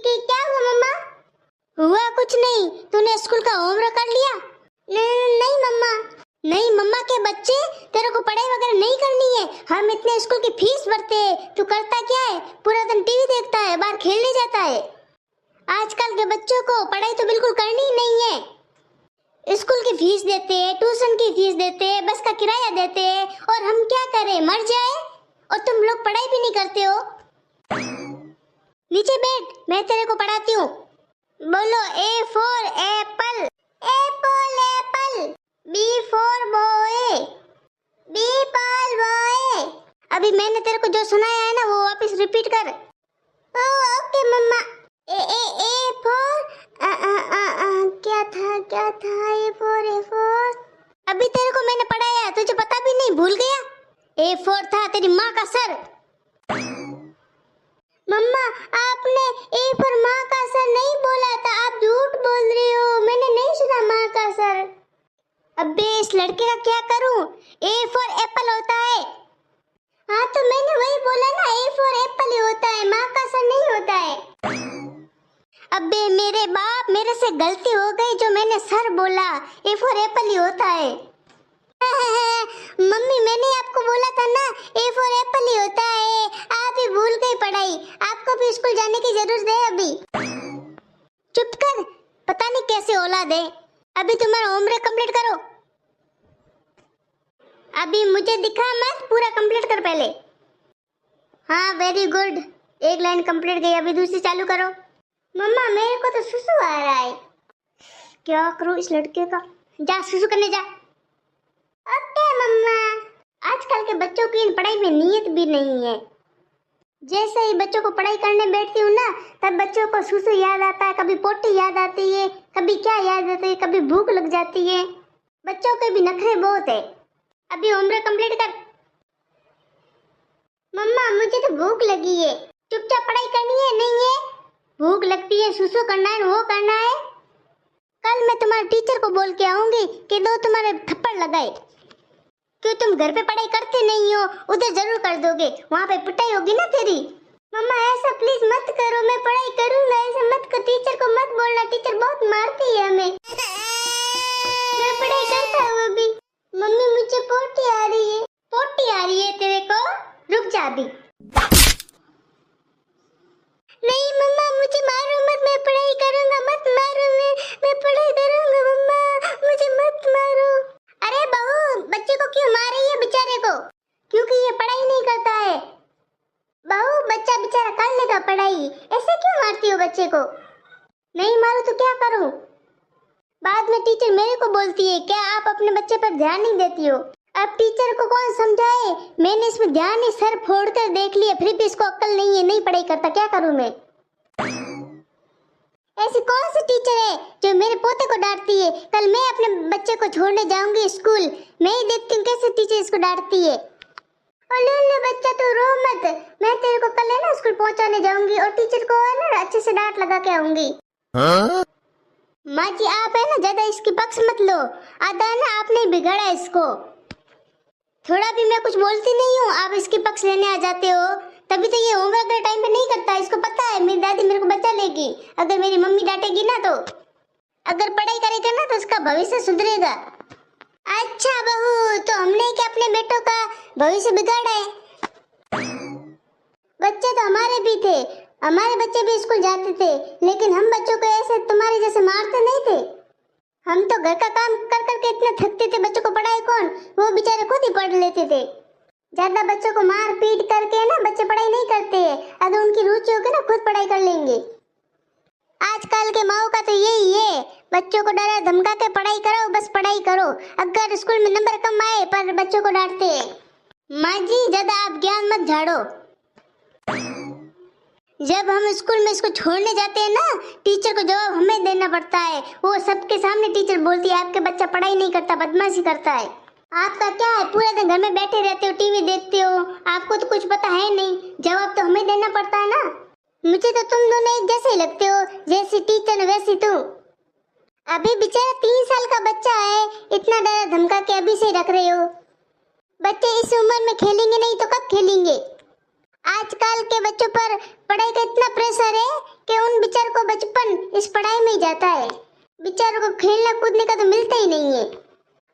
क्या हुआ मम्मा? हुआ कुछ नहीं। तूने स्कूल का होमवर्क कर लिया? नहीं मम्मा। नहीं मम्मा के बच्चे, तेरे को पढ़ाई वगैरह नहीं करनी है। हम इतने स्कूल की फीस भरते हैं, तू करता क्या है? पूरा दिन टीवी देखता है, बाहर खेलने जाता है। आजकल के बच्चों को पढ़ाई तो बिल्कुल करनी ही नहीं है। स्कूल की फीस देते हैं, ट्यूशन की फीस देते हैं, बस का किराया देते हैं, और हम क्या करें, मर जाए? और तुम लोग पढ़ाई भी नहीं करते हो। नीचे बैठ, मैं तेरे को पढ़ाती हूँ। बोलो A for apple, apple apple, B for boy, B for boy। अभी मैंने तेरे को जो सुनाया है ना वो वापस रिपीट कर। Okay mamma. ए for क्या था A for अभी तेरे को मैंने पढ़ाया, तुझे पता भी नहीं, भूल गया? A for था तेरी माँ का सर। मम्मा आपने ए पर माँ का सर नहीं बोला था, आप झूठ बोल रही हो, मैंने नहीं सुना माँ का सर। अबे इस लड़के का क्या करूं? ए फॉर एप्पल होता है। हाँ तो मैंने वही बोला ना, ए फॉर एप्पल ही होता है, माँ का सर नहीं होता है। अबे मेरे बाप, मेरे से गलती हो गई जो मैंने सर बोला, ए फॉर एप्पल ही होता है। मम्मी मैंने आपको बोला था ना, ए फॉर एप्पल ही होता है, आप ही भूल गई पढ़ाई। आपको भी स्कूल जाने की जरूरत है अभी। चुप कर, पता नहीं कैसे औलाद है। अभी तुम्हारा होमवर्क कंप्लीट करो। अभी मुझे दिखा मत, पूरा कंप्लीट कर पहले। हाँ वेरी गुड, एक लाइन कंप्लीट गई, अभी दूसरी चालू करो। मम्मा मेरे को तो सुसु आ रहा है, क्या करूं इस लड़के का? जा सुसु करने जा। ओके मम्मा। आजकल के बच्चों की पढ़ाई में नियत भी नहीं है। जैसे ही बच्चों को पढ़ाई करने बैठती हूँ ना, तब बच्चों को सुसु याद आता है, कभी पोटी याद आती है, कभी क्या याद आती है, कभी भूख लग जाती है। बच्चों के भी नखरे बहुत है। अभी होमवर्क कंप्लीट कर। मम्मा मुझे तो भूख लगी है। चुपचाप पढ़ाई करनी है, नहीं है? भूख लगती है, सुसु करना है, वो करना है। कल मैं तुम्हारे टीचर को बोल के आऊंगी कि दो तुम्हारे थप्पड़ लगाए। क्यों तुम घर पे पढ़ाई करते नहीं हो? उधर जरूर कर दोगे, वहाँ पे पिटाई होगी ना तेरी। मम्मा ऐसा प्लीज मत करो, मैं पढ़ाई करूंगा, ऐसा मत कर। टीचर को मत बोलना, टीचर बहुत मारती है हमें। मैं पढ़ाई करता हूँ अभी। मम्मी मुझे पोटी आ रही है। पोटी आ रही है तेरे को? रुक जा अभी। नहीं मम्मा मुझे मारो मत, मैं पढ़ाई करूंगा, मत मारो। मैं पढ़ाई करूंगा मम्मा, मुझे मत मारो। अरे बहू, बच्चे को क्यों मार रही है बेचारे को? क्योंकि ये पढ़ाई नहीं करता है। बहू बच्चा बेचारा कर लेगा पढ़ाई, ऐसे क्यों मारती हो बच्चे को? नहीं मारो तो क्या करूं? बाद में टीचर मेरे को बोलती है क्या आप अपने बच्चे पर ध्यान नहीं देती हो। अब टीचर को कौन समझाए? मैंने इसमें ध्यान ही सर फोड़कर देख लिया, फिर भी इसको अक्ल नहीं है, नहीं पढ़ाई करता, क्या करूं मैं? ऐसी कौन सी टीचर है जो मेरे पोते को डांटती है? कल मैं अपने बच्चे को छोड़ने जाऊंगी स्कूल, मैं ही देखती हूँ कैसे टीचर इसको डांटती है। ले बच्चा तू रो मत, मैं तेरे को कल है ना स्कूल पहुंचाने जाऊंगी और टीचर को है ना अच्छे से डांट लगा के आऊंगी। माँ जी आप है ना ज्यादा इसकी पक्ष मत लो, आधा है ना आपने बिगाड़ा इसको। थोड़ा भी मैं कुछ बोलती नहीं हूँ, आप इसके पक्ष लेने आ जाते हो। तभी तो ये होमवर्क के टाइम पे नहीं करता, इसको पता है मेरी दादी मेरे को बचा लेगी अगर मेरी मम्मी डांटेगी ना। तो अगर पढ़ाई करेगा ना तो उसका भविष्य सुधरेगा। अच्छा बहू, तो हमने क्या अपने बेटों का भविष्य बिगाड़ा है? बच्चे तो हमारे भी थे, हमारे बच्चे भी स्कूल जाते थे, लेकिन हम बच्चों को ऐसे तुम्हारे जैसे मारते नहीं थे। हम तो घर का काम कर करके इतना थकते थे, बच्चों को पढ़ाए कौन? वो बेचारे खुद ही पढ़ लेते थे। ज्यादा बच्चों को मार पीट करके ना बच्चे पढ़ाई नहीं करते हैं। अगर उनकी रुचि होगी ना खुद पढ़ाई कर लेंगे। आजकल के माओ का तो यही है, बच्चों को डरा धमका के पढ़ाई करो, बस पढ़ाई करो। अगर स्कूल में नंबर कम आए पर बच्चों को डांटते हैं। माँ जी ज्यादा आप ज्ञान मत झाड़ो। जब हम स्कूल में इसको छोड़ने जाते हैं ना, टीचर को जवाब हमें देना पड़ता है। वो सबके सामने टीचर बोलती है आपके बच्चा पढ़ाई नहीं करता, बदमाशी करता है। आपका क्या है, पूरे दिन घर में बैठे रहते हो, टीवी देखते हो, आपको तो कुछ पता है नहीं। जवाब तो हमें देना पड़ता है ना। मुझे तो तुम दोनों एक जैसे ही लगते हो, जैसी टीचर वैसी तू। अभी बेचारा 3 साल का बच्चा है, इतना डरा धमका के अभी से रख रहे हो। बच्चे इस उम्र में खेलेंगे नहीं तो कब खेलेंगे? आजकल के बच्चों पर पढ़ाई का इतना प्रेशर है कि उन बेचारे बेचारों को बचपन इस पढ़ाई में ही जाता है, बेचारों को खेलना कूदने का तो मिलता ही नहीं है।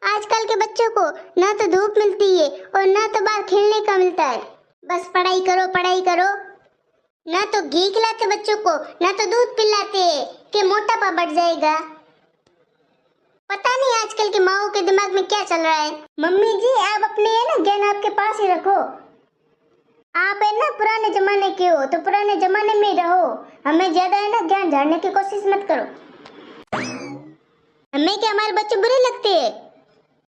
आजकल के बच्चों को ना तो धूप मिलती है और ना तो बाहर खेलने का मिलता है, बस पढ़ाई करो पढ़ाई करो। ना तो घी खिलाते बच्चों को, ना तो दूध पिलाते कि मोटापा बढ़ जाएगा। पता नहीं आजकल की माओ के दिमाग में क्या चल रहा है। मम्मी जी आप अपने है ना ज्ञान आपके पास ही रखो, आप है ना पुराने जमाने के हो तो पुराने जमाने में ही रहो, हमें ज्यादा है ना ज्ञान झाड़ने की कोशिश मत करो। हमें क्या हमारे बच्चे बुरे लगते हैं?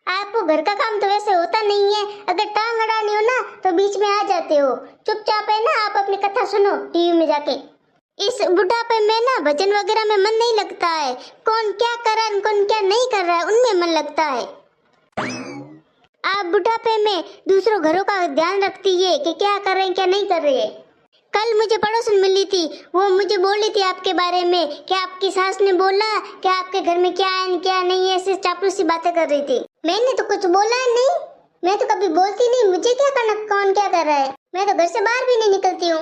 आपको घर का काम तो वैसे होता नहीं है, अगर टांग अड़ानी हो ना तो बीच में आ जाते हो। चुपचाप है ना आप अपनी कथा सुनो टीवी में जाके। इस बुढ़ापे में ना भजन वगैरह में मन नहीं लगता है, कौन क्या कर रहा है कौन क्या नहीं कर रहा है उनमें मन लगता है। आप बुढ़ापे में दूसरों घरों का ध्यान रखती है कि क्या कर रहे हैं क्या नहीं कर रहे हैं। कल मुझे पड़ोसन मिली थी, वो मुझे बोली थी आपके बारे में कि आपकी सास ने बोला कि आपके घर में क्या है क्या नहीं है, ऐसे चापलूसी बातें कर रही थी। मैंने तो कुछ बोला नहीं, मैं तो कभी बोलती नहीं, मुझे क्या करना कौन क्या कर रहा है, मैं तो घर से बाहर भी नहीं निकलती हूँ।